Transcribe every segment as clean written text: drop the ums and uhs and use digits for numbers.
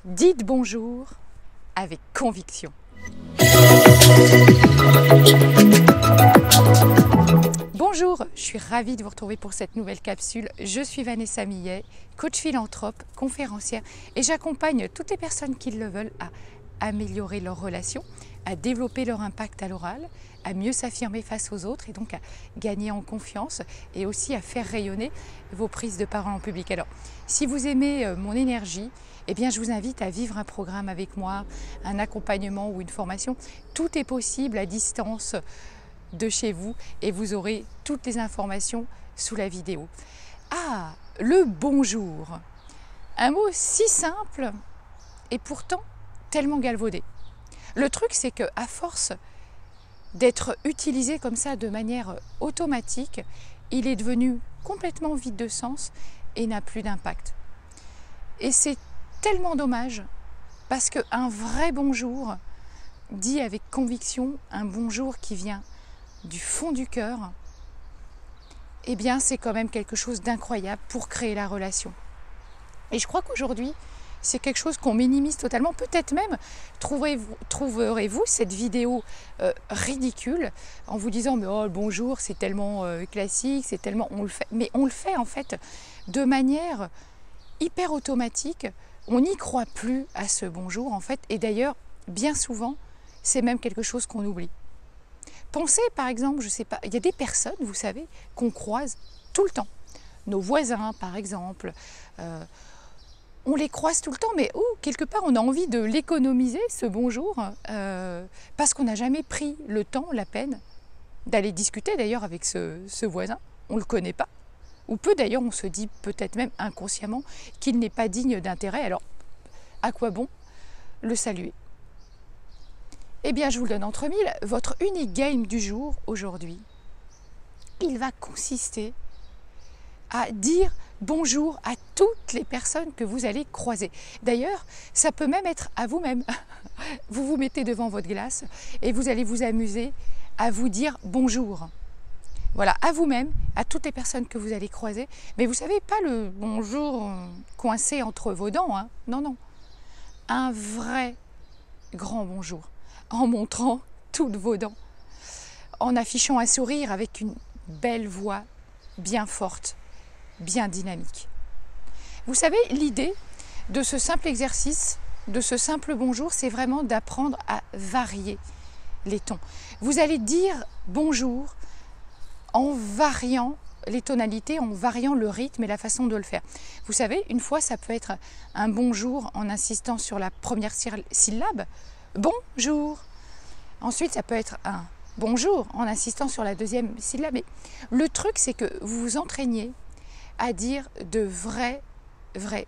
Dites bonjour avec conviction. Bonjour, je suis ravie de vous retrouver pour cette nouvelle capsule. Je suis Vanessa Millet, coach philanthrope, conférencière et j'accompagne toutes les personnes qui le veulent à améliorer leurs relations, à développer leur impact à l'oral, à mieux s'affirmer face aux autres et donc à gagner en confiance et aussi à faire rayonner vos prises de parole en public. Alors, si vous aimez mon énergie, eh bien, je vous invite à vivre un programme avec moi, un accompagnement ou une formation. Tout est possible à distance de chez vous et vous aurez toutes les informations sous la vidéo. Ah, le bonjour. Un mot si simple et pourtant tellement galvaudé. Le truc, c'est qu'à force d'être utilisé comme ça de manière automatique, il est devenu complètement vide de sens et n'a plus d'impact. Et c'est tellement dommage parce qu'un vrai bonjour, dit avec conviction, un bonjour qui vient du fond du cœur, eh bien c'est quand même quelque chose d'incroyable pour créer la relation. Et je crois qu'aujourd'hui, c'est quelque chose qu'on minimise totalement. Peut-être même trouverez-vous cette vidéo ridicule en vous disant mais oh, le bonjour c'est tellement classique, c'est tellement on le fait. Mais on le fait en fait de manière hyper automatique. On n'y croit plus à ce bonjour en fait. Et d'ailleurs, bien souvent, c'est même quelque chose qu'on oublie. Pensez par exemple, je sais pas, il y a des personnes, vous savez, qu'on croise tout le temps. Nos voisins par exemple. On les croise tout le temps, mais quelque part on a envie de l'économiser, ce bonjour, parce qu'on n'a jamais pris le temps, la peine d'aller discuter d'ailleurs avec ce voisin. On ne le connaît pas. Ou peu d'ailleurs, on se dit peut-être même inconsciemment qu'il n'est pas digne d'intérêt. Alors, à quoi bon le saluer? Eh bien, je vous le donne entre mille. Votre unique game du jour, aujourd'hui, il va consister à dire bonjour à toutes les personnes que vous allez croiser. D'ailleurs, ça peut même être à vous-même. Vous vous mettez devant votre glace et vous allez vous amuser à vous dire bonjour. Voilà, à vous-même, à toutes les personnes que vous allez croiser. Mais vous savez, pas le bonjour coincé entre vos dents, hein. Non, non. Un vrai grand bonjour, en montrant toutes vos dents, en affichant un sourire avec une belle voix bien forte, bien dynamique. Vous savez, l'idée de ce simple exercice, de ce simple bonjour, c'est vraiment d'apprendre à varier les tons. Vous allez dire bonjour en variant les tonalités, en variant le rythme et la façon de le faire. Vous savez, une fois, ça peut être un bonjour en insistant sur la première syllabe, bonjour. Ensuite, ça peut être un bonjour en insistant sur la deuxième syllabe. Mais le truc, c'est que vous vous entraîniez à dire de vrais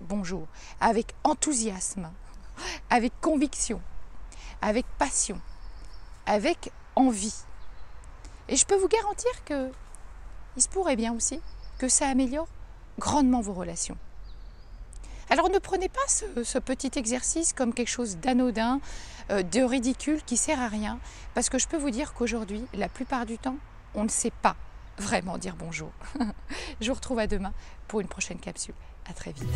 bonjour, avec enthousiasme, avec conviction, avec passion, avec envie. Et je peux vous garantir que il se pourrait bien aussi que ça améliore grandement vos relations. Alors ne prenez pas ce petit exercice comme quelque chose d'anodin, de ridicule qui sert à rien, parce que je peux vous dire qu'aujourd'hui, la plupart du temps, on ne sait pas vraiment dire bonjour. Je vous retrouve à demain pour une prochaine capsule. À très vite.